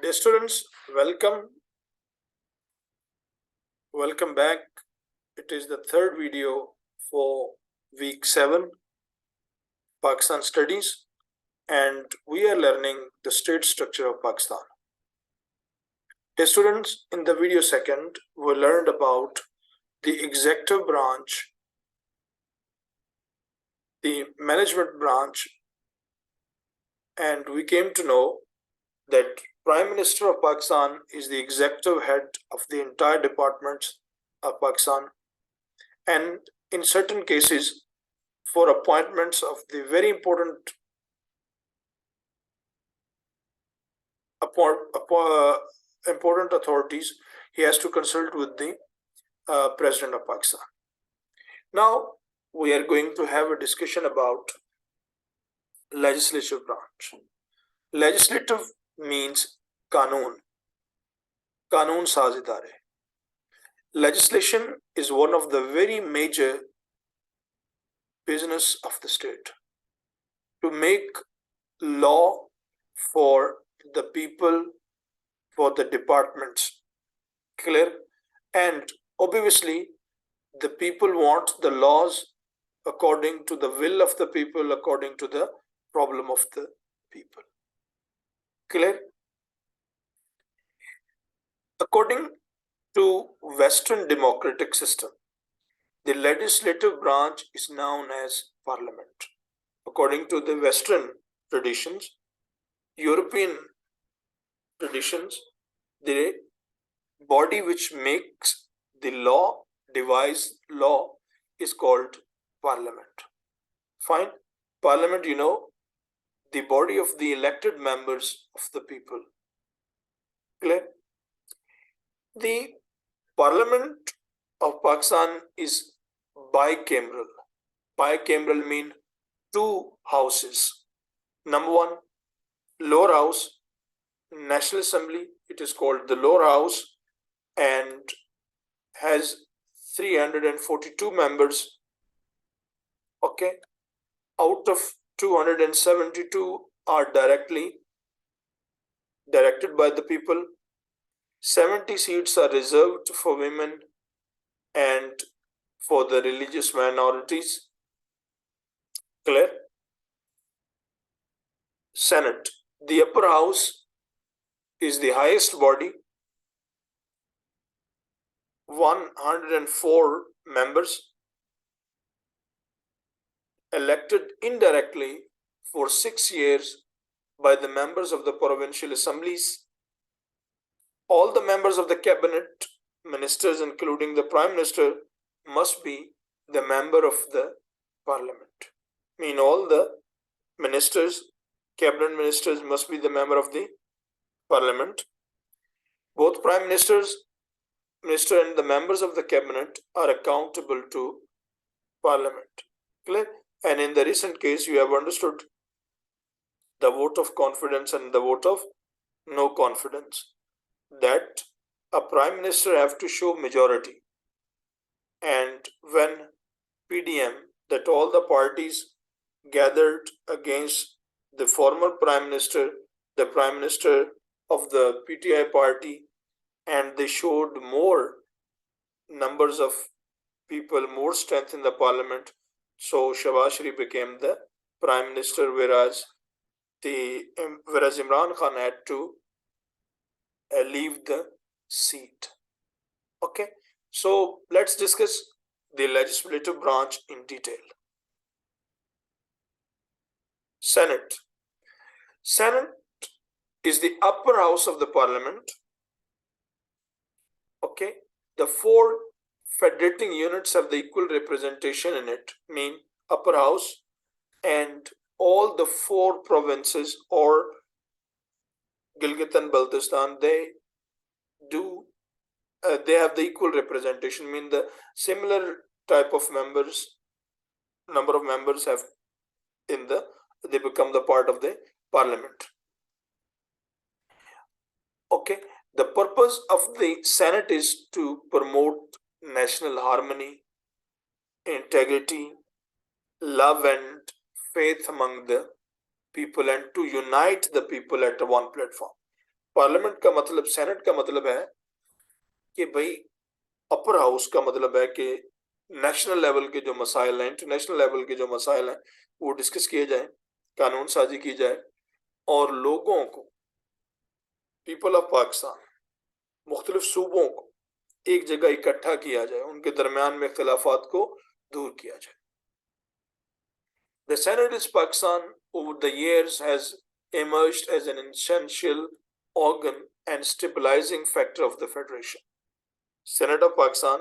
Dear students, welcome back. It is the third video for week 7 Pakistan studies, and we are learning the state structure of Pakistan. Dear students, in the video second, we learned about the executive branch, the management branch, and we came to know that Prime Minister of Pakistan is the executive head of the entire departments of Pakistan, and in certain cases, for appointments of the very important important authorities, he has to consult with the President of Pakistan. Now, we are going to have a discussion about legislative branch. Legislative means Kanun Saz Idare. Legislation is one of the very major business of the state. To make law for the people, for the departments. Clear? And obviously, the people want the laws according to the will of the people, according to the problem of the people. Clear? According to Western democratic system, the legislative branch is known as parliament. According to the Western traditions, European traditions, the body which makes the law, devise law, is called parliament. Fine. Parliament, the body of the elected members of the people. Clear? The parliament of Pakistan is bicameral. Bicameral mean two houses. Number one, lower house, National Assembly, it is called the lower house, and has 342 members. Okay, out of 272 are directed by the people. 70 seats are reserved for women and for the religious minorities. Clear? Senate, the upper house, is the highest body, 104 members, elected indirectly for 6 years by the members of the provincial assemblies. All the members of the cabinet, ministers including the prime minister, must be the member of the parliament. All the ministers, cabinet ministers, must be the member of the parliament. Both prime minister and the members of the cabinet are accountable to parliament. Clear? And in the recent case, you have understood the vote of confidence and the vote of no confidence, that a prime minister have to show majority. And when PDM, that all the parties gathered against the former prime minister, the prime minister of the PTI party, and they showed more numbers of people, more strength in the parliament. So Shahbaz Sharif became the prime minister, whereas Imran Khan had to leave the seat. Okay, so let's discuss the legislative branch in detail. Senate. Senate is the upper house of the parliament. Okay, the 4 federating units have the equal representation in it, mean upper house, and all the 4 provinces or Gilgit and Baltistan, they have the equal representation, mean the similar type of members, number of members have they become the part of the parliament. Okay, the purpose of the Senate is to promote national harmony, integrity, love and faith among the people, and to unite the people at one platform. Parliament का मतलब, senate का मतलब है कि भाई upper house का मतलब है कि नेशनल लेवल के जो मसाइल हैं, इंटरनेशनल लेवल के जो मसाइल हैं, वो डिस्कस किए जाए, कानून साजी की जाए और लोगों को, पीपल ऑफ पाकिस्तान, मुख्तलिफ सूबों को एक जगह इकट्ठा किया जाए, उनके दरमियान में इख्तिलाफात को दूर किया जाए. The Senate in Pakistan over the years has emerged as an essential organ and stabilizing factor of the federation. Senate of Pakistan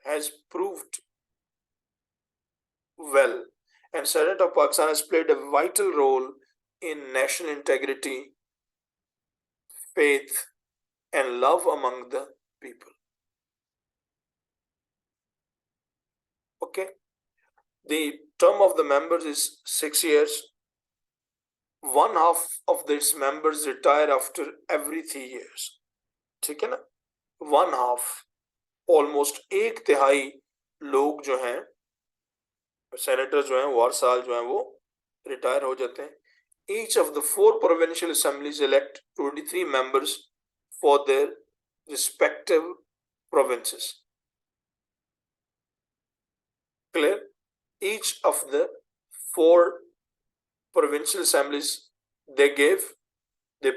has proved well, and Senate of Pakistan has played a vital role in national integrity, faith, and love among the people. Okay, the term of the members is 6 years. One half of its members retire after every 3 years. ठीक है ना? One half, almost एक तिहाई लोग जो हैं, senator जो हैं, वो हर साल जो हैं वो रिटायर हो जाते हैं. Each of the 4 provincial assemblies elect 23 members for their respective provinces. Clear? Each of the 4 provincial assemblies, they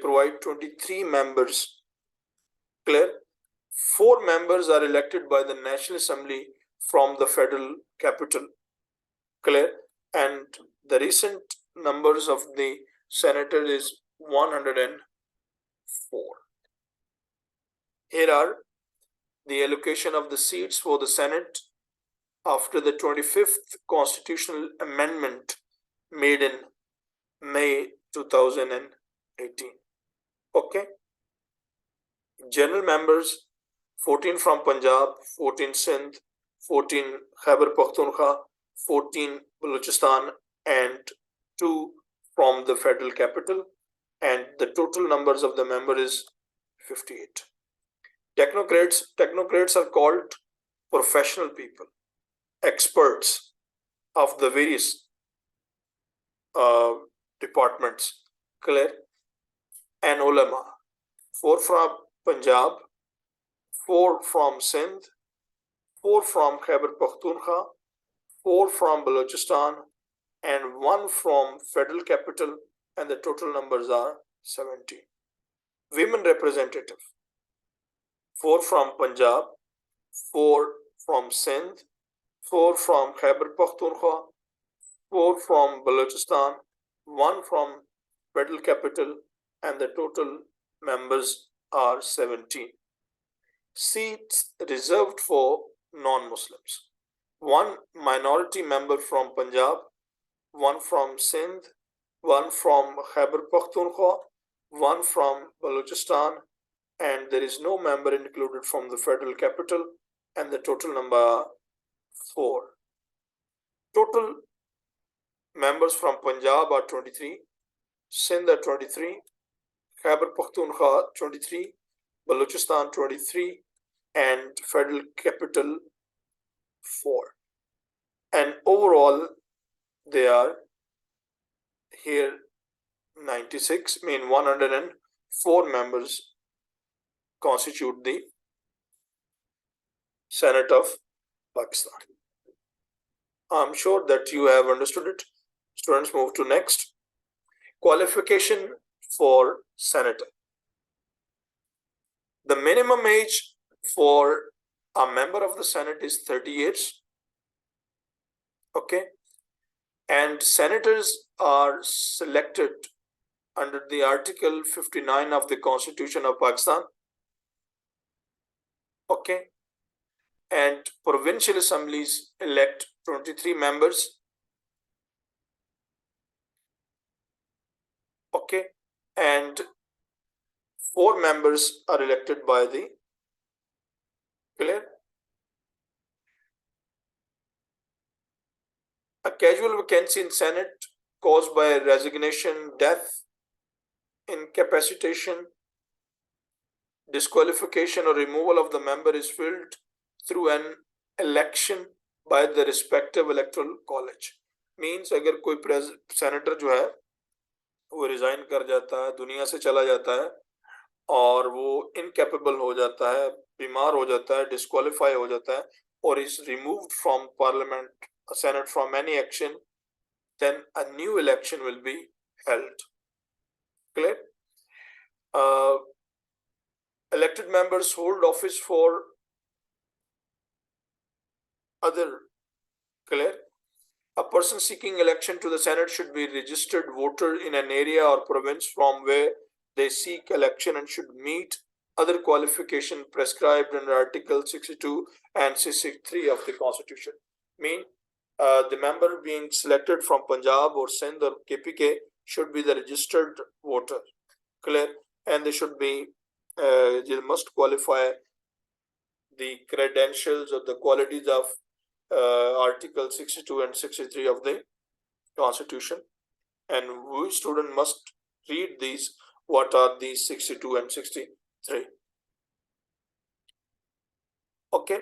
provide 23 members. Clear? 4 members are elected by the National Assembly from the federal capital. Clear? And the recent numbers of the senator is 104. Here are the allocation of the seats for the Senate after the 25th constitutional amendment made in May 2018. Okay. General members, 14 from Punjab, 14 Sindh, 14 Khyber Pakhtunkhwa, 14 Balochistan, and 2 from the federal capital, and the total numbers of the member is 58. Technocrats are called professional people, experts of the various departments. Clear? And ulama, 4 from Punjab, 4 from Sindh, 4 from Khyber Pakhtunkhwa, 4 from Balochistan, and 1 from federal capital, and the total numbers are 70. Women representative, 4 from Punjab, 4 from Sindh, 4 from Khyber Pakhtunkhwa, 4 from Balochistan, 1 from federal capital, and the total members are 17. Seats reserved for non-Muslims: 1 minority member from Punjab, 1 from Sindh, 1 from Khyber Pakhtunkhwa, 1 from Balochistan, and there is no member included from the federal capital, and the total number 4. Total members from Punjab are 23, Sindh are 23, Khyber Pakhtunkhwa 23, Balochistan 23, and federal capital 4. And overall they are here 96, mean 104 members constitute the Senate of Pakistan. I'm sure that you have understood it. Students, move to next. Qualification for senator. The minimum age for a member of the Senate is 30 years. Okay. And senators are selected under the Article 59 of the Constitution of Pakistan. Okay. And provincial assemblies elect 23 members. Okay. And 4 members are elected by the, clear? A casual vacancy in Senate caused by resignation, death, incapacitation, disqualification, or removal of the member is filled through an election by the respective electoral college. Means अगर कोई senator जो है वो resign कर जाता है, दुनिया से चला जाता है और वो इनकेपेबल हो जाता है, बीमार हो जाता है, डिस्क्वालीफाई हो जाता है और is removed from parliament, senate from any action, then a new election will be held. Clear? Uh, Elected members hold office for other. Clear? A person seeking election to the Senate should be registered voter in an area or province from where they seek election and should meet other qualification prescribed under Article 62 and 63 of the Constitution. Mean the member being selected from Punjab or Sindh or KPK should be the registered voter. Clear? And they should be, they must qualify the credentials or the qualities of Article 62 and 63 of the Constitution, and we student must read these. What are these 62 and 63? Okay,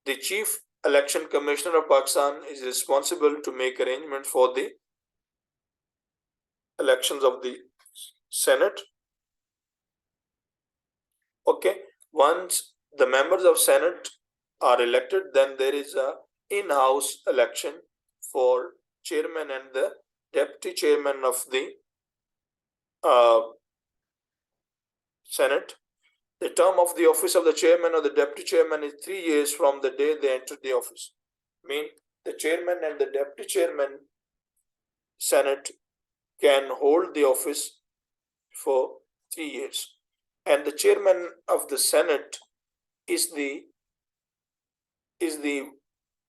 the Chief Election Commissioner of Pakistan is responsible to make arrangements for the elections of the Senate. Okay, once the members of Senate are elected, then there is a in-house election for chairman and the deputy chairman of the Senate. The term of the office of the chairman or the deputy chairman is 3 years from the day they enter the office. Mean the chairman and the deputy chairman Senate can hold the office for 3 years. And the chairman of the Senate is the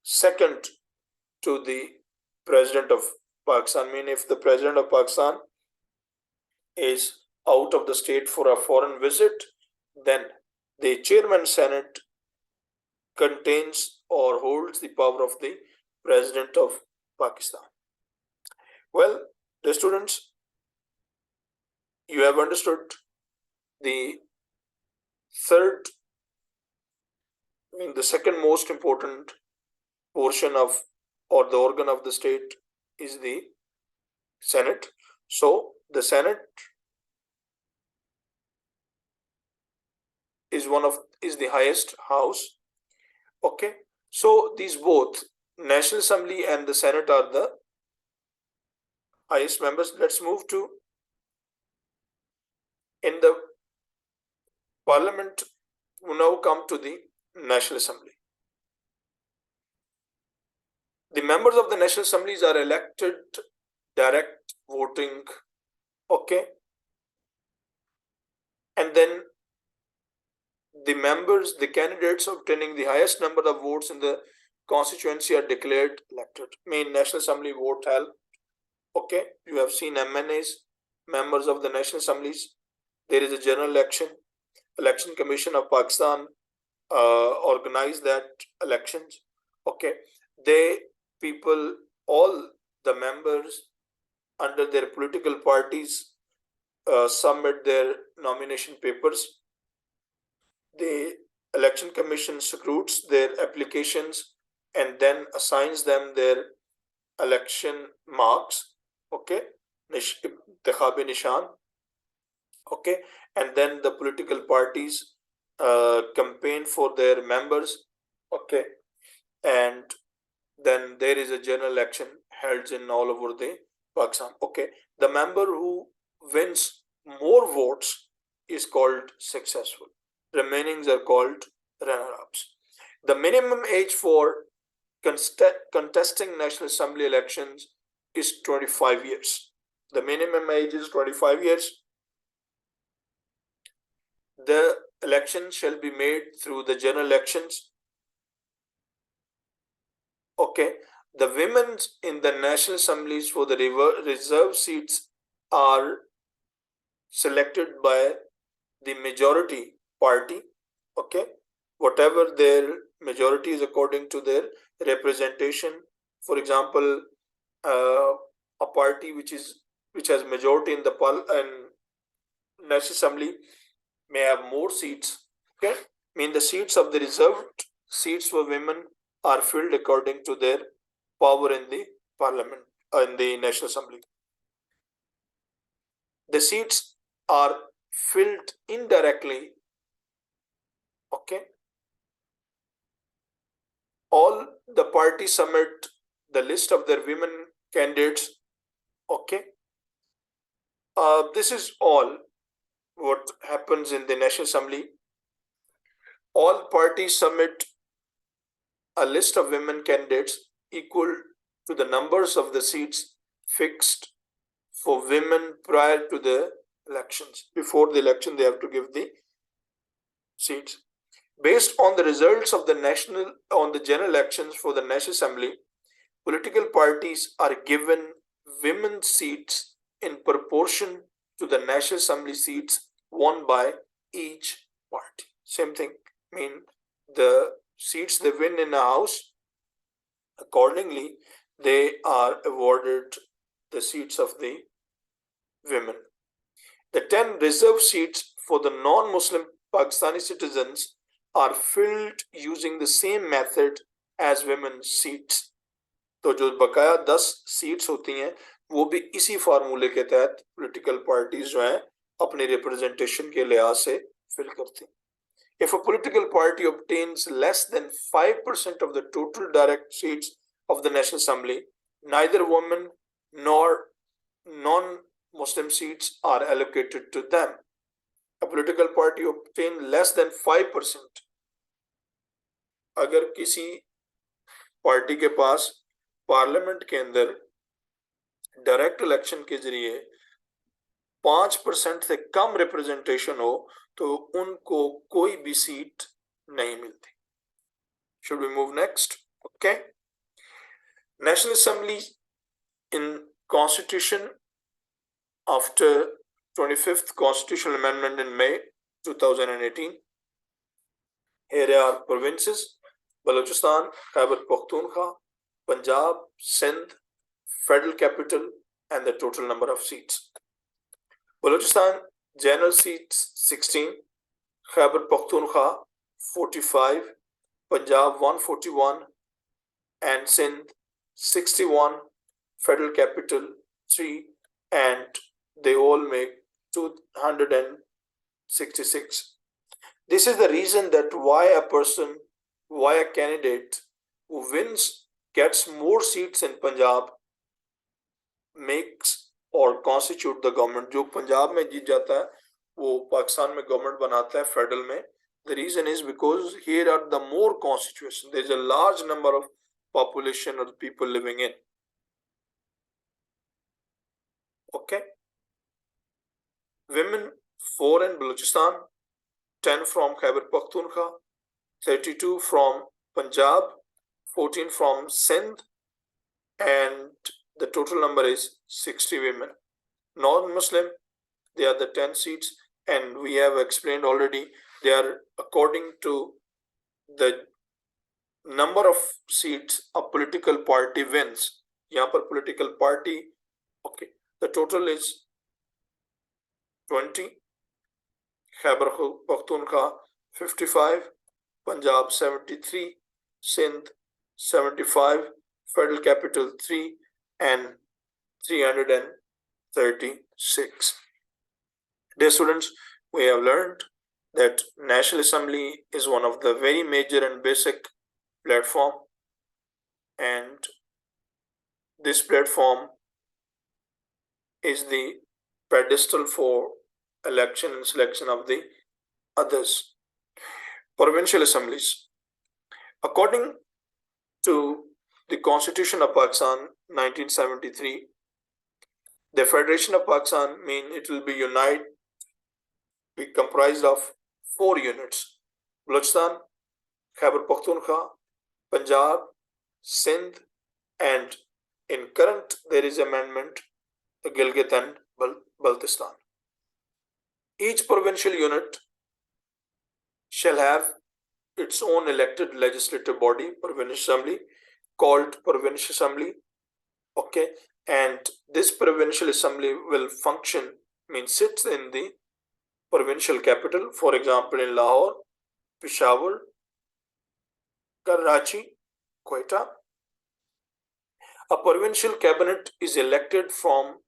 second to the president of Pakistan. I mean, if the president of Pakistan is out of the state for a foreign visit, then the chairman Senate contains or holds the power of the president of Pakistan. Well, the students, you have understood the third, the second most important portion of or the organ of the state is the Senate. So the Senate is the highest house. Okay, so these both National Assembly and the Senate are the highest members. Let's move to in the Parliament. We now come to the National Assembly. The members of the National Assemblies are elected direct voting. Okay, and then the candidates obtaining the highest number of votes in the constituency are declared elected. Main National Assembly vote held. Okay, you have seen MNAs, members of the National Assemblies. There is a general election. Election Commission of Pakistan organize that elections. Okay, all the members under their political parties submit their nomination papers. The Election Commission scrutes their applications and then assigns them their election marks. Okay, Intikhabi Nishan. Okay, and then the political parties campaign for their members. Okay, and then there is a general election held in all over the Pakistan. Okay, the member who wins more votes is called successful. Remainings are called runner-ups. The minimum age for contesting National Assembly elections is 25 years. The minimum age is 25 years. The election shall be made through the general elections. Okay, the women in the National Assemblies for the reserve seats are selected by the majority party. Okay, whatever their majority is according to their representation. For example, a party which has majority in the National Assembly may have more seats. Okay, I mean the seats of the reserved seats for women are filled according to their power in the parliament, in the National Assembly. the seats are filled indirectly. Okay. All the parties submit the list of their women candidates. Okay. This is all what happens in the National Assembly. All parties submit a list of women candidates equal to the numbers of the seats fixed for women prior to the elections. Before the election, they have to give the seats. Based on the results of the general elections for the National Assembly, political parties are given women seats in proportion to the National Assembly seats won by each party. Same thing. I mean, the seats they win in a house, accordingly, they are awarded the seats of the women. The 10 reserved seats for the non-Muslim Pakistani citizens are filled using the same method as women's seats. तो जो बकाया 10 seats होती हैं वो भी इसी फार्मूले के तहत पॉलिटिकल पार्टीज जो हैं अपनी रिप्रेजेंटेशन के लिहाज से फिल करती हैं. If a political party obtains less than 5% of the total direct seats of the National Assembly, neither women nor non-Muslim seats are allocated to them. A political party obtains less than 5%. अगर किसी party के पास parliament के अंदर direct election के जरिए 5% से कम representation हो तो उनको कोई भी सीट नहीं मिलती. Should we move next? Okay. National Assembly in Constitution after 25th Constitutional Amendment in May 2018. Here are provinces: Balochistan, Khyber Pakhtunkhwa, Punjab, Sindh, Federal Capital, and the total number of seats. Balochistan general seats 16, Khyber Pakhtunkhwa 45, Punjab 141, and Sindh 61, Federal Capital 3, and they all make 266. This is the reason that why a candidate who gets more seats in Punjab makes or constitute the government. जो पंजाब में जीत जाता है वो पाकिस्तान में government बनाता है federal में. The reason is because here are the more constituencies. There is a large number of population of people living in. Okay. Women 4 in Balochistan, 10 from Khyber Pakhtunkhwa, 32 from Punjab, 14 from Sindh, and the total number is 60 women. Non-Muslim, they are the 10 seats, and we have explained already, they are according to the number of seats a political party wins. यहाँ पर political party, okay, the total is 20, Khyber Pakhtunkhwa 55, Punjab 73, Sindh 75, Federal Capital 3, and 336. Dear students, we have learned that National Assembly is one of the very major and basic platform, and this platform is the pedestal for election and selection of the others. Provincial assemblies. According to the Constitution of Pakistan 1973, the Federation of Pakistan means it will be comprised of 4 units: Balochistan, Khyber Pakhtunkhwa, Punjab, Sindh, and in current there is amendment, the Gilgit and Baltistan. Each provincial unit shall have its own elected legislative body, Provincial Assembly, called Provincial Assembly. Okay, and this Provincial Assembly will function, sits in the provincial capital, for example in Lahore, Peshawar, Karachi, Quetta. A provincial cabinet is elected from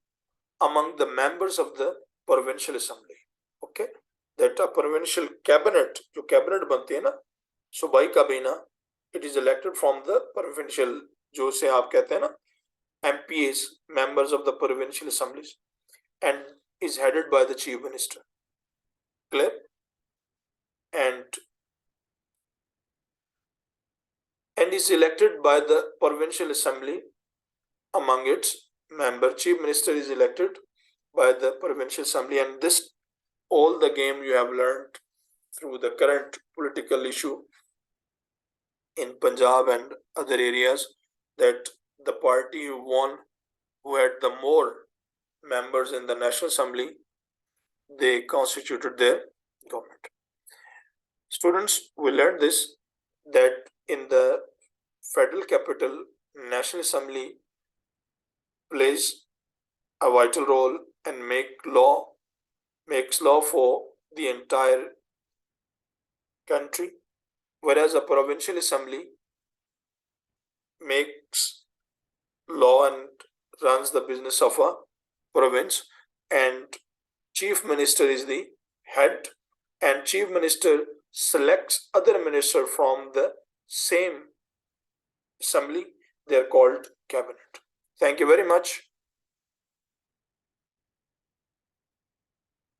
among the members of the provincial assembly. Okay, that a provincial cabinet, जो cabinet बनती है ना, सूबाई काबीना, it is elected from the provincial, जो से आप कहते हैं ना, MPs, members of the provincial assemblies, and is headed by the chief minister. Clear? And is elected by the provincial assembly. Among its member, chief minister is elected by the provincial assembly, and this all the game you have learned through the current political issue in Punjab and other areas, that the party who won, who had the more members in the National Assembly, they constituted their government. Students, we learned this, that in the federal capital, National Assembly plays a vital role and makes law for the entire country, whereas a provincial assembly makes law and runs the business of a province, and chief minister is the head, and chief minister selects other minister from the same assembly. They are called cabinet. Thank you very much.